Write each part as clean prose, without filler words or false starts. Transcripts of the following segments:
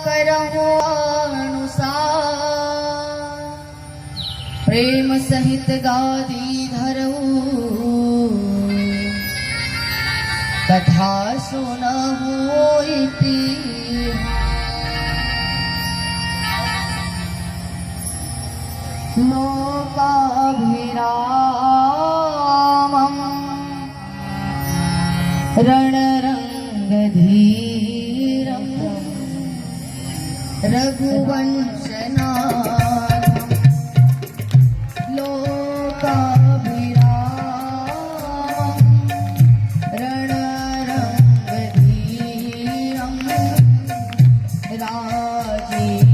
करहु अनुसार, प्रेम सहित गादी धरऊ कथा सुनहु इतिहास। लोकाभिरामं रणरंगधीरं रघुवंशनाथं, लोकाभिरामं रणरंगधीरं राजीवनेत्रं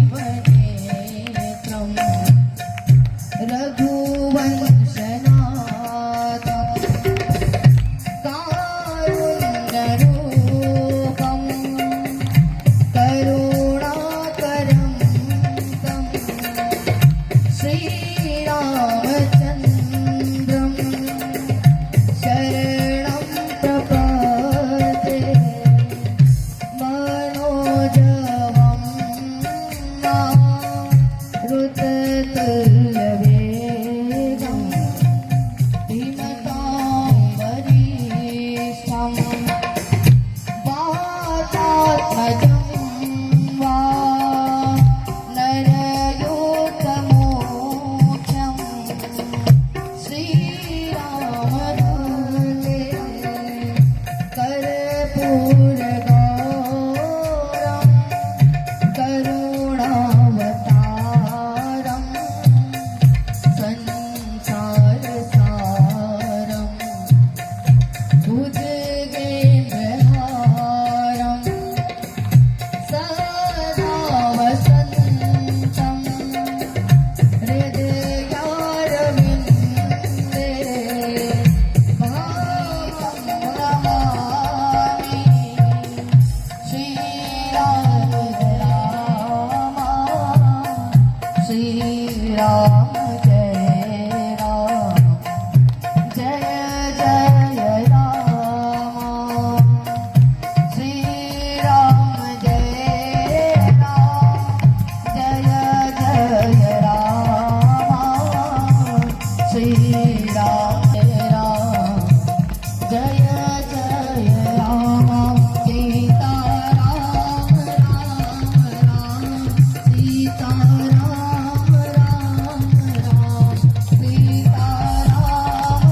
रघुवंशनाथं, कारुण्यरूपं करुणाकरं तं श्रीरामचन्द्रं शरणं प्रपद्ये। मनोजवं मारुततुल्यवेगं धीमतां वरिष्ठं वातात्मजं वा नरयोतमोक्षं श्रीरामदूते कर्पूरगौरं करुणावतारं संसारसारं भुजगेन्द्रहारं सदा वसन्तं हृदयारविन्दे भावं नमामि। श्रीराम श्रीराम जय राम, जय जय राम, श्रीराम जय राम, जय जय राम, श्रीराम जय राम, जय जय राम। सीता राम राम राम, सीता राम राम राम, सीता राम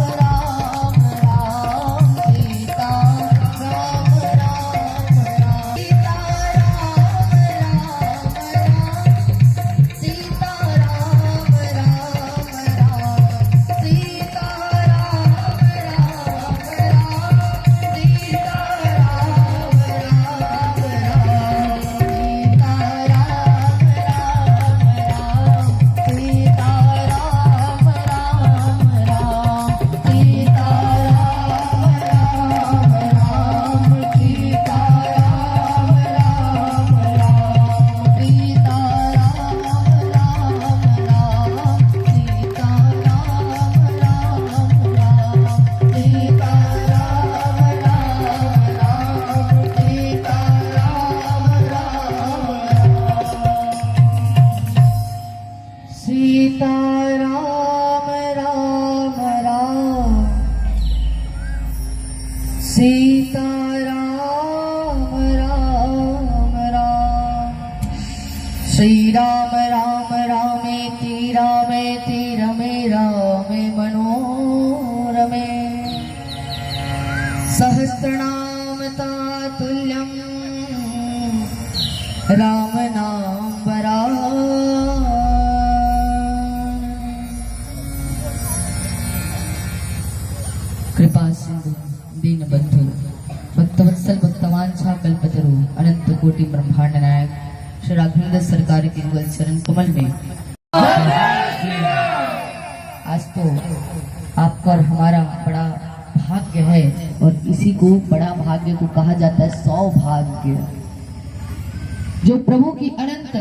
राम राम, सीता राम राम राम, सीता राम राम राम, सीता राम राम राम, सीता राम राम राम, सीता राम श्री राम राम रामेति रामेति रमे रामे मनोरमे, सहस्रनाम तातुल्यं राम नाम वरानने। कृपा सिंधु दीन बंधु भक्तवत्सल भक्तवांछा कल्पतरु अनंत कोटि ब्रह्मांड नायक श्री राघवेंद्र सरकार के युगल चरण कमल में आज तो आपका और हमारा बड़ा भाग्य है, और इसी को बड़ा भाग्य को कहा जाता है सौभाग्य, जो प्रभु की अनंत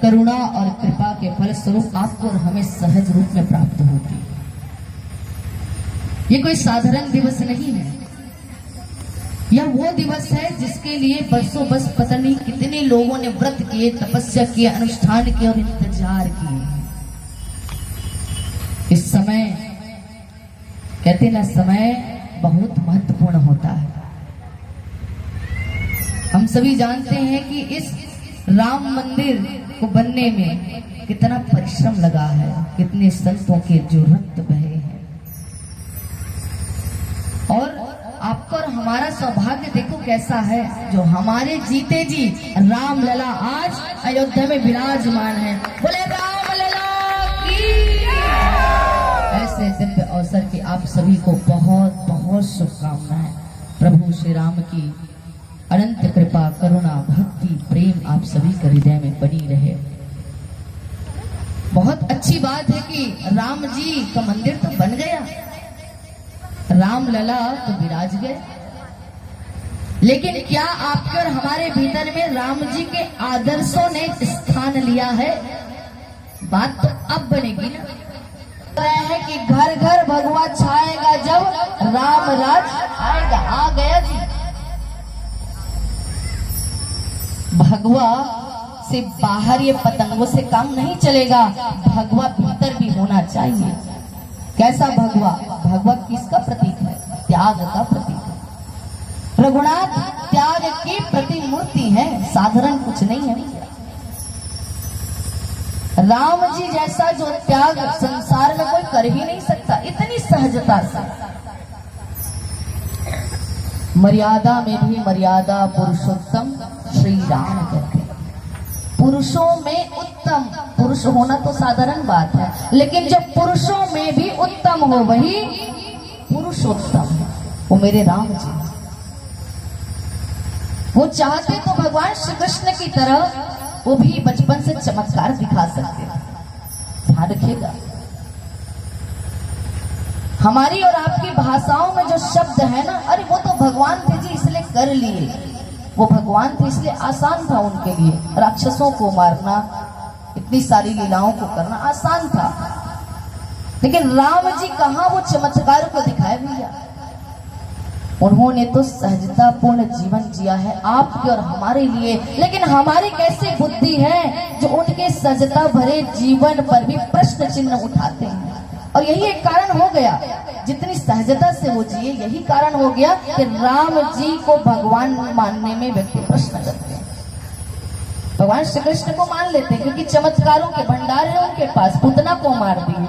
करुणा और कृपा के फलस्वरूप आपको और हमें सहज रूप में प्राप्त होती। ये कोई साधारण दिवस नहीं है, यह वो दिवस है जिसके लिए बरसों बस पता नहीं कितने लोगों ने व्रत किए, तपस्या किए, अनुष्ठान किए और इंतजार किए। इस समय कहते ना, समय बहुत महत्वपूर्ण होता है। हम सभी जानते हैं कि इस राम मंदिर को बनने में कितना परिश्रम लगा है, कितने संतों के जो रक्त बहे हैं। और आपका और हमारा सौभाग्य देखो कैसा है, जो हमारे जीते जी राम लला आज अयोध्या में विराजमान है। बोले राम लला की। ऐसे दिव्य अवसर की आप सभी को बहुत बहुत शुभकामनाएं। प्रभु श्री राम की अनंत कृपा, करुणा, भक्ति, प्रेम आप सभी के हृदय में बनी रहे। बहुत अच्छी बात है कि राम जी का मंदिर तो बन गया, राम लला तो विराज गए, लेकिन क्या आपके और हमारे भीतर में राम जी के आदर्शों ने स्थान लिया है? बात तो अब बनेगी ना। है कि घर घर भगवा छाएगा जब राम राज आएगा। आ गया जी। भगवा से बाहर ये पतंगों से काम नहीं चलेगा, भगवा भीतर भी होना चाहिए। कैसा भगवा? भगवा किसका प्रतीक है? त्याग का प्रतीक है। रघुनाथ त्याग की प्रतिमूर्ति है, साधारण कुछ नहीं है। राम जी जैसा जो त्याग संसार में कोई कर ही नहीं सकता, इतनी सहजता से। मर्यादा में भी मर्यादा पुरुषोत्तम श्री राम कहते हैं। पुरुषों में उत्तम, पुरुष होना तो साधारण बात है, लेकिन जो पुरुषों में भी उत्तम हो वही पुरुषोत्तम है, वो मेरे राम जी। वो चाहते तो भगवान श्री कृष्ण की तरह वो भी बचपन से चमत्कार दिखा सकते हैं। ध्यान रखिएगा, हमारी और आपकी भाषाओं में जो शब्द है ना, अरे वो तो भगवान थे जी इसलिए कर लिए, वो भगवान थे इसलिए आसान था उनके लिए। राक्षसों को मारना, इतनी सारी लीलाओं को करना आसान था, लेकिन राम जी कहां वो चमत्कार को दिखाए भैया। उन्होंने तो सहजतापूर्ण जीवन जिया है आपके और हमारे लिए, लेकिन हमारी कैसे बुद्धि है जो उनके सहजता भरे जीवन पर भी प्रश्न चिन्ह उठाते हैं। और यही एक कारण हो गया, जितनी सहजता से वो जिए, यही कारण हो गया कि राम जी को भगवान मानने में व्यक्ति प्रश्न करते हैं। भगवान श्री कृष्ण को मान लेते हैं क्योंकि चमत्कारों के भंडार है उनके पास। पूतना को मार दिए,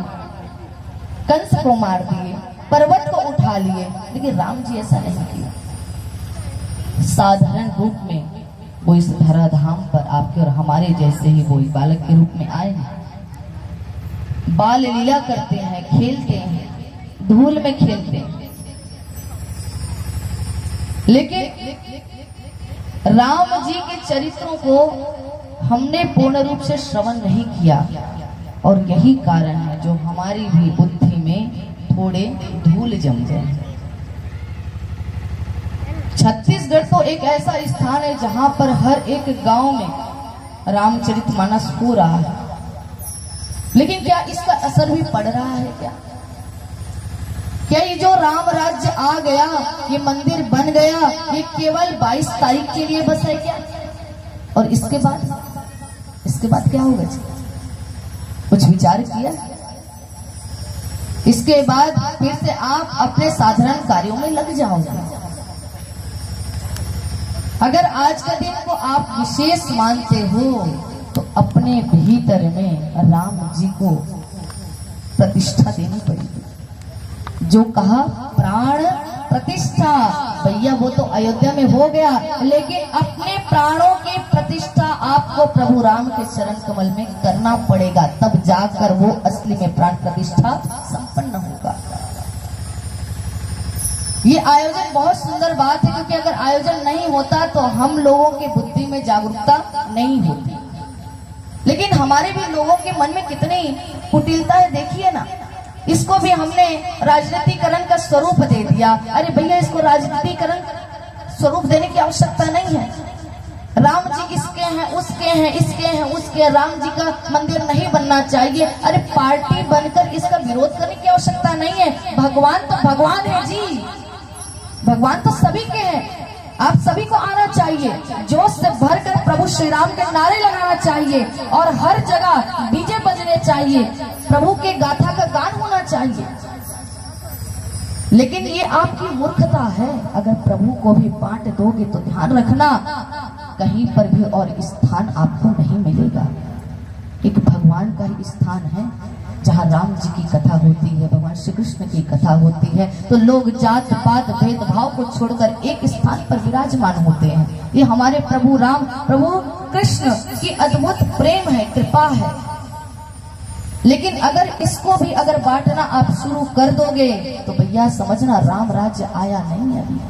कंस को मार दिए, पर्वत को उठा लिए, लेकिन राम जी ऐसा नहीं किया। साधारण रूप में वो इस धराधाम पर आपके और हमारे जैसे ही वो बालक के रूप में आए हैं। बाल लीला करते हैं, खेलते हैं, धूल में खेलते हैं, लेकिन राम जी के चरित्रों को हमने पूर्ण रूप से श्रवण नहीं किया, और यही कारण है जो हमारी भी बुद्धि में थोड़े धूल जम गए। छत्तीसगढ़ तो एक ऐसा स्थान है जहां पर हर एक गांव में रामचरितमानस हो रहा है, लेकिन क्या इसका असर भी पड़ रहा है? क्या ये जो राम राज्य आ गया, ये मंदिर बन गया, ये केवल 22 तारीख के लिए बस है क्या? और इसके बाद क्या होगा? कुछ विचार किया? इसके बाद फिर से आप अपने साधारण कार्यों में लग जाओगे। अगर आज का दिन को आप विशेष मानते हो तो अपने भीतर में राम जी को प्रतिष्ठा देनी पड़ेगी। जो कहा प्राण प्रतिष्ठा, भैया वो तो अयोध्या में हो गया, लेकिन अपने प्राणों की प्रतिष्ठा आपको प्रभु राम के चरण कमल में करना पड़ेगा, तब जाकर वो असली में प्राण प्रतिष्ठा संपन्न होगा। ये आयोजन बहुत सुंदर बात है, क्योंकि अगर आयोजन नहीं होता तो हम लोगों की बुद्धि में जागरूकता नहीं होती, लेकिन हमारे भी लोगों के मन में कितनी कुटिलता है, देखिए ना। इसको भी हमने राजनीतिकरण का स्वरूप दे दिया। अरे भैया, इसको राजनीतिकरण स्वरूप देने की आवश्यकता नहीं है। राम जी इसके हैं, उसके हैं, इसके हैं, उसके, राम जी का मंदिर नहीं बनना चाहिए। अरे पार्टी बनकर इसका विरोध करने की आवश्यकता नहीं है। भगवान तो भगवान है जी, भगवान तो सभी के हैं। आप सभी को आना चाहिए, जोश से भरकर प्रभु श्री राम के नारे लगाना चाहिए और हर जगह डीजे बजने चाहिए, प्रभु के गाथा का गान होना चाहिए। लेकिन ये आपकी मूर्खता है। अगर प्रभु को भी बांट दोगे तो ध्यान रखना कहीं पर भी और स्थान आपको नहीं मिलेगा। एक भगवान का ही स्थान है जहाँ राम जी की कथा होती है, भगवान श्री कृष्ण की कथा होती है, तो लोग जात पात भेदभाव को छोड़कर एक स्थान पर विराजमान होते हैं। ये हमारे प्रभु राम, प्रभु कृष्ण की अद्भुत प्रेम है, कृपा है। लेकिन अगर इसको भी अगर बांटना आप शुरू कर दोगे तो भैया समझना राम राज्य आया नहीं अभी।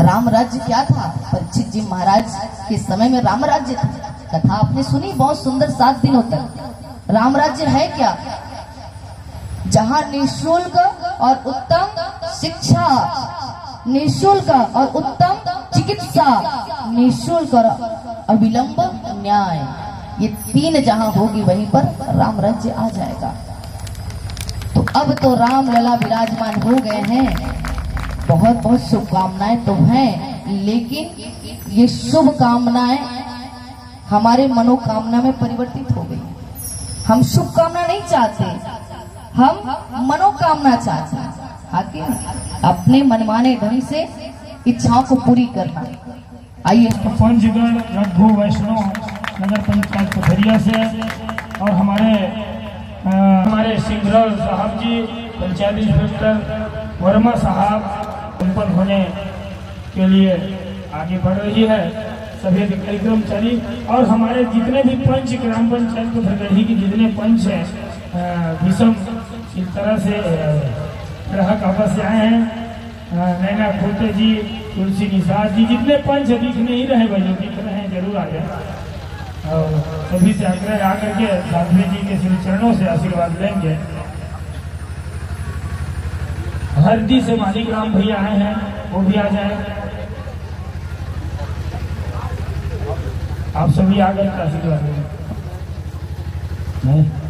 राम राज्य क्या था? परीक्षित जी महाराज के समय में राम राज्य था। कथा आपने सुनी, बहुत सुंदर, 7 दिनों तक। राम राज्य है क्या? जहां निःशुल्क और उत्तम शिक्षा, निःशुल्क और उत्तम चिकित्सा, निःशुल्क और अविलंब न्याय, ये 3 जहां होगी वहीं पर राम राज्य आ जाएगा। तो अब तो राम लला विराजमान हो गए हैं, बहुत बहुत शुभकामनाएं तो हैं, लेकिन ये शुभ कामनाएं हमारे मनोकामना में परिवर्तित हो गई। हम शुभकामना नहीं चाहते, हम मनोकामना चाहते हैं। आखिर अपने मनमाने ढंग से इच्छाओं को पूरी करना। आइए पंचगढ़ रघु वैष्णव नगर पंचायत पथरिया से और हमारे सिंघरौल साहब जी, पंचायत इंस्पेक्टर वर्मा साहब संपन्न होने के लिए आगे बढ़ रही है। सभी कार्यक्रम चली और हमारे जितने भी पंच, ग्राम पंचायत पथरगढ़ी के जितने पंच हैं विषम इस तरह से ग्राहक आपस से आए हैं। नैना खोते जी, तुलसी निषाद जी, जितने पंच दिख नहीं रहे भाई, दिख रहे हैं जरूर आ जाए। और सभी से आग्रह आकर के साध्वी जी के श्री चरणों से आशीर्वाद लेंगे। हरदी से मालिक राम भैया आए हैं, वो भी आ जाए। आप सभी आकर के आशीर्वाद लेंगे।